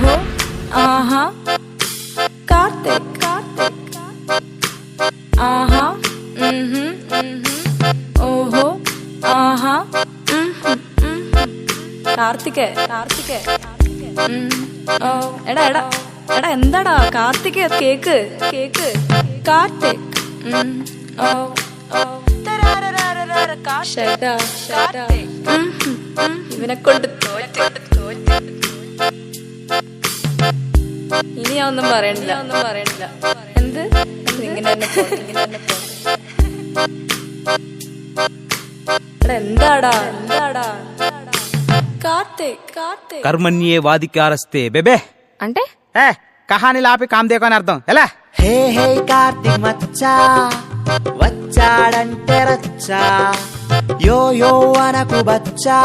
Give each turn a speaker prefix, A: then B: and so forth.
A: ఓహో ఆహా కార్తిక్ ఆహా ఓహో ఆహా കാർത്തികേ എടാ എടാ എടാ എന്താടാ കാർത്തികേ കേക്ക് കാർത്തിക് ഇവനെ കൊണ്ട് ഇനി ഞാൻ ഒന്നും പറയണില്ല എന്ത് ഇങ്ങനെ തന്നെ എന്താടാ కార్తిక్
B: కర్మణ్యే వాదికారస్తే బేబే
A: అంటే
B: కహాని లాపి కామ్ దేకో అని అర్థం ఎలా
C: హే హే కార్తిక్ మచ్చా వచ్చాడంటే రచ్చా యో యో అనకు బచ్చా